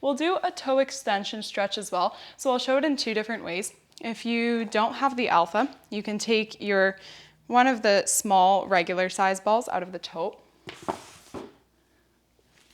We'll do a toe extension stretch as well. So I'll show it in two different ways. If you don't have the alpha, you can take one of the small regular size balls out of the tote,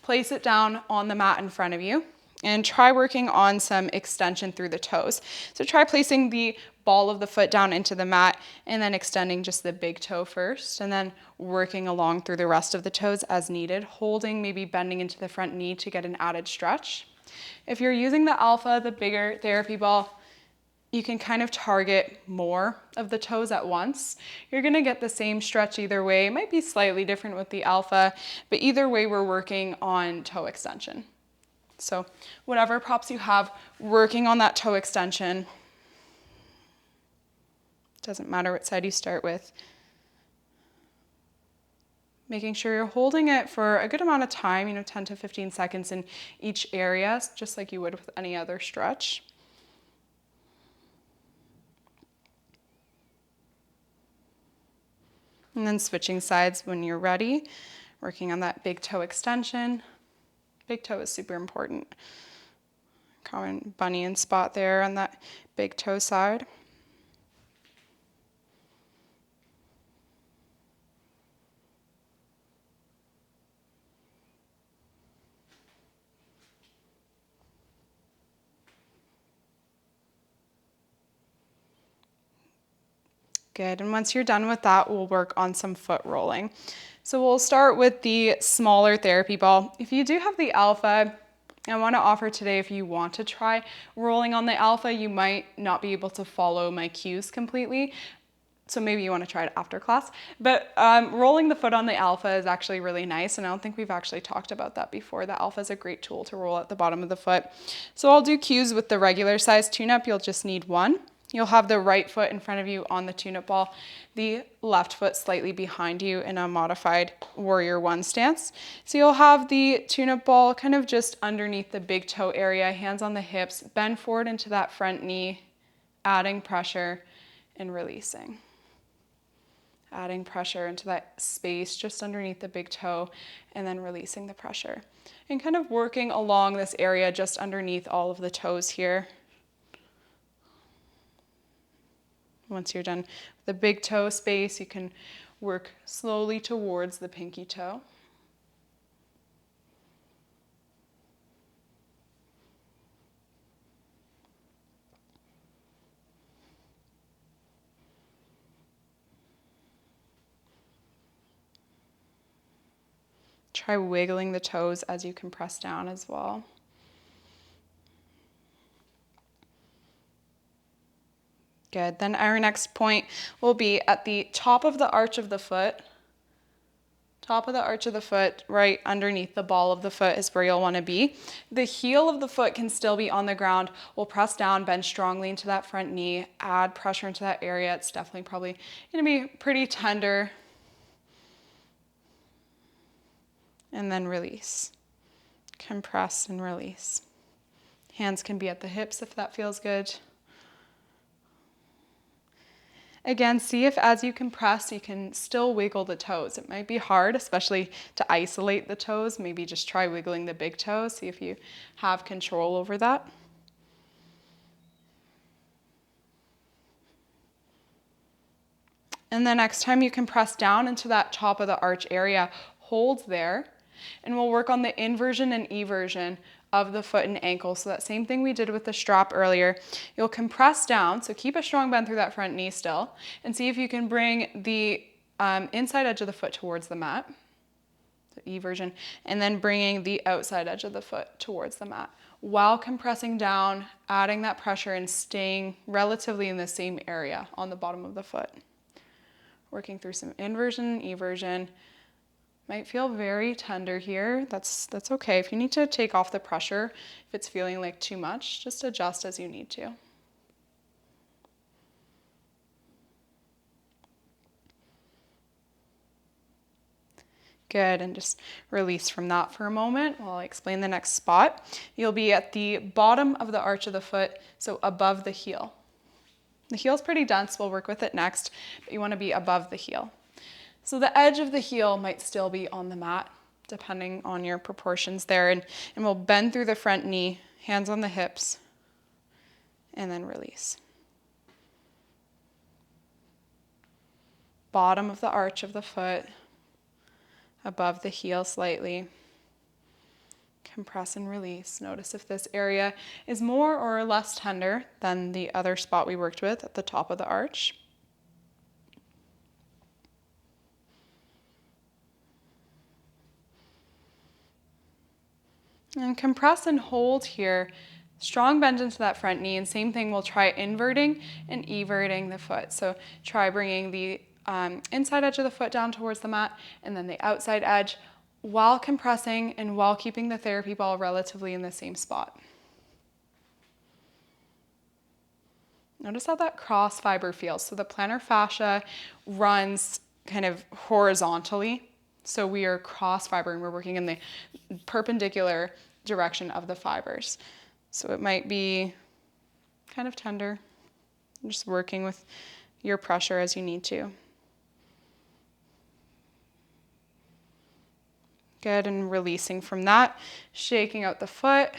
place it down on the mat in front of you, and try working on some extension through the toes. So try placing the ball of the foot down into the mat and then extending just the big toe first, and then working along through the rest of the toes as needed, holding, maybe bending into the front knee to get an added stretch. If you're using the alpha, the bigger therapy ball, you can kind of target more of the toes at once. You're gonna get the same stretch either way. It might be slightly different with the alpha, but either way we're working on toe extension. So whatever props you have, working on that toe extension. Doesn't matter what side you start with. Making sure you're holding it for a good amount of time, 10 to 15 seconds in each area, just like you would with any other stretch. And then switching sides when you're ready, working on that big toe extension. Big toe is super important. Common bunion spot there on that big toe side. Good, and once you're done with that, we'll work on some foot rolling. So we'll start with the smaller therapy ball. If you do have the alpha, I want to offer today, if you want to try rolling on the alpha, you might not be able to follow my cues completely. So maybe you want to try it after class. But rolling the foot on the alpha is actually really nice, and I don't think we've actually talked about that before. The alpha is a great tool to roll at the bottom of the foot. So I'll do cues with the regular size tune-up. You'll just need one. You'll have the right foot in front of you on the tune-up ball, the left foot slightly behind you in a modified warrior one stance. So you'll have the tune-up ball kind of just underneath the big toe area, hands on the hips, bend forward into that front knee, adding pressure and releasing. Adding pressure into that space just underneath the big toe and then releasing the pressure. And kind of working along this area just underneath all of the toes here. Once you're done with the big toe space, you can work slowly towards the pinky toe. Try wiggling the toes as you compress down as well. Good. Then our next point will be at the top of the arch of the foot. Top of the arch of the foot, right underneath the ball of the foot is where you'll want to be. The heel of the foot can still be on the ground. We'll press down, bend strongly into that front knee, add pressure into that area. It's definitely probably going to be pretty tender. And then release. Compress and release. Hands can be at the hips if that feels good. Again, see if as you compress, you can still wiggle the toes. It might be hard, especially to isolate the toes. Maybe just try wiggling the big toe. See if you have control over that. And the next time you compress down into that top of the arch area, hold there, and we'll work on the inversion and eversion of the foot and ankle. So that same thing we did with the strap earlier. You'll compress down, so keep a strong bend through that front knee still, and see if you can bring the inside edge of the foot towards the mat, so eversion, and then bringing the outside edge of the foot towards the mat, while compressing down, adding that pressure and staying relatively in the same area on the bottom of the foot. Working through some inversion and eversion. Might feel very tender here. That's okay. If you need to take off the pressure, if it's feeling like too much, just adjust as you need to. Good, and just release from that for a moment while I explain the next spot. You'll be at the bottom of the arch of the foot, so above the heel. The heel's pretty dense, we'll work with it next, but you want to be above the heel. So the edge of the heel might still be on the mat. depending on your proportions there. And we'll bend through the front knee, hands on the hips, and then release. Bottom of the arch of the foot, above the heel slightly. Compress and release. Notice if this area is more or less tender than the other spot we worked with at the top of the arch. And compress and hold here. Strong bend into that front knee, and same thing, we'll try inverting and everting the foot. So try bringing the inside edge of the foot down towards the mat, and then the outside edge, while compressing and while keeping the therapy ball relatively in the same spot. Notice how that cross fiber feels. So the plantar fascia runs kind of horizontally. So we are cross fiber and we're working in the perpendicular direction of the fibers. So it might be kind of tender, just working with your pressure as you need to. Good, and releasing from that, shaking out the foot,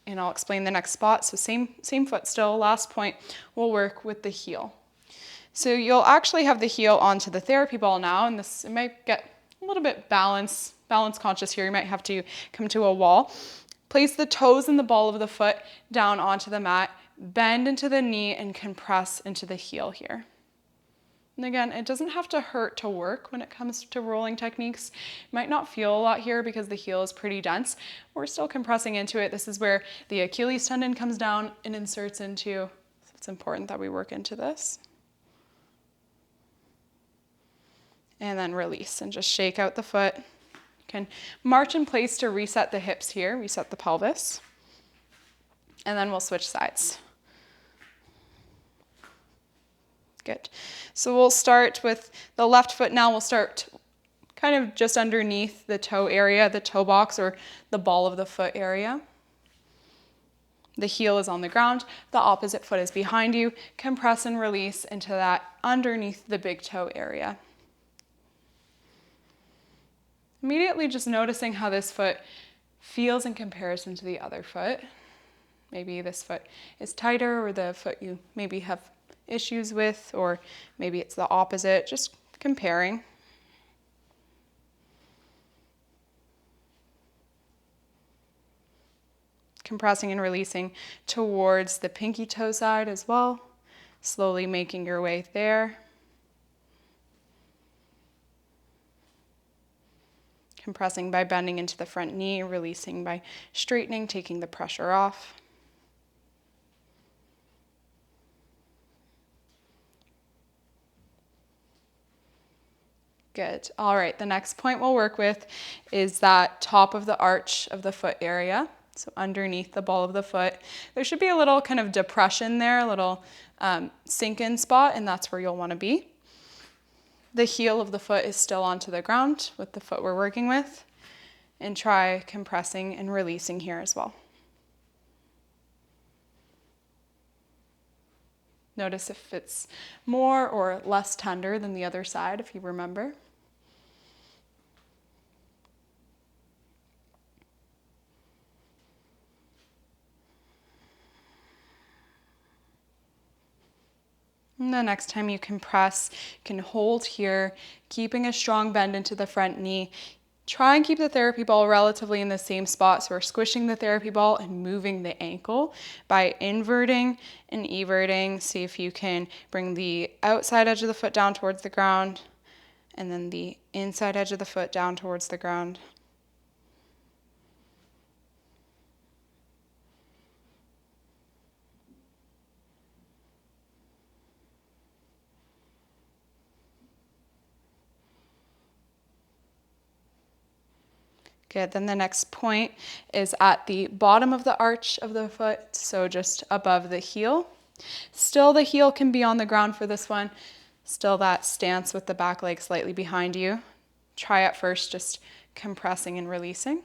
and I'll explain the next spot. So same foot still. Last point, we'll work with the heel. So you'll actually have the heel onto the therapy ball now, and this, it might get a little bit balance conscious here. You might have to come to a wall. Place the toes and the ball of the foot down onto the mat, bend into the knee, and compress into the heel here. And again, it doesn't have to hurt to work when it comes to rolling techniques. You might not feel a lot here because the heel is pretty dense. We're still compressing into it. This is where the Achilles tendon comes down and inserts into. So it's important that we work into this. And then release and just shake out the foot. You can march in place to reset the hips here, reset the pelvis. And then we'll switch sides. Good. So we'll start with the left foot now. We'll start kind of just underneath the toe area, the toe box or the ball of the foot area. The heel is on the ground. The opposite foot is behind you. Compress and release into that underneath the big toe area. Immediately just noticing how this foot feels in comparison to the other foot. Maybe this foot is tighter, or the foot you maybe have issues with, or maybe it's the opposite, just comparing. Compressing and releasing towards the pinky toe side as well, slowly making your way there. Compressing by bending into the front knee, releasing by straightening, taking the pressure off. Good. All right, the next point we'll work with is that top of the arch of the foot area. So underneath the ball of the foot, there should be a little kind of depression there, a little sink-in spot, and that's where you'll want to be. The heel of the foot is still onto the ground with the foot we're working with, and try compressing and releasing here as well. Notice if it's more or less tender than the other side, if you remember. And the next time you compress, you can hold here, keeping a strong bend into the front knee. Try and keep the therapy ball relatively in the same spot. So we're squishing the therapy ball and moving the ankle by inverting and everting. See if you can bring the outside edge of the foot down towards the ground, and then the inside edge of the foot down towards the ground. Good, then the next point is at the bottom of the arch of the foot, so just above the heel. Still the heel can be on the ground for this one. Still that stance with the back leg slightly behind you. Try at first just compressing and releasing.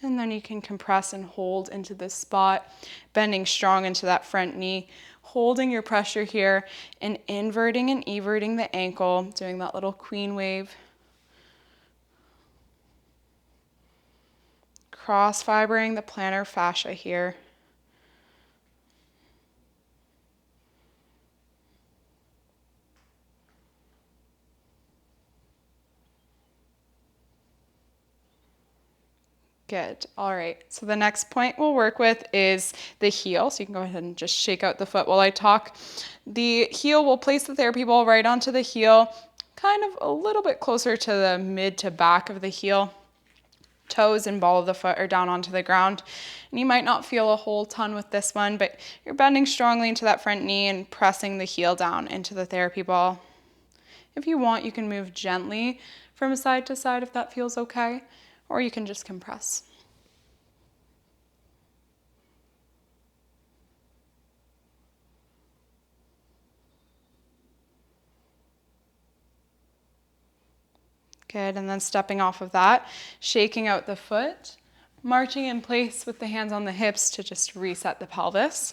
And then you can compress and hold into this spot, bending strong into that front knee, holding your pressure here and inverting and everting the ankle, doing that little queen wave. Cross fibering the plantar fascia here. Good. All right. So the next point we'll work with is the heel. So you can go ahead and just shake out the foot while I talk. The heel, we'll place the therapy ball right onto the heel, kind of a little bit closer to the mid to back of the heel. Toes and ball of the foot are down onto the ground. And you might not feel a whole ton with this one, but you're bending strongly into that front knee and pressing the heel down into the therapy ball. If you want, you can move gently from side to side if that feels okay, or you can just compress. Good, and then stepping off of that, shaking out the foot, marching in place with the hands on the hips to just reset the pelvis.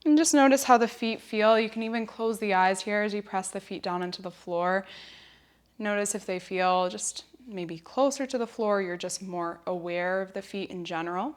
And just notice how the feet feel. You can even close the eyes here as you press the feet down into the floor. Notice if they feel just maybe closer to the floor, you're just more aware of the feet in general.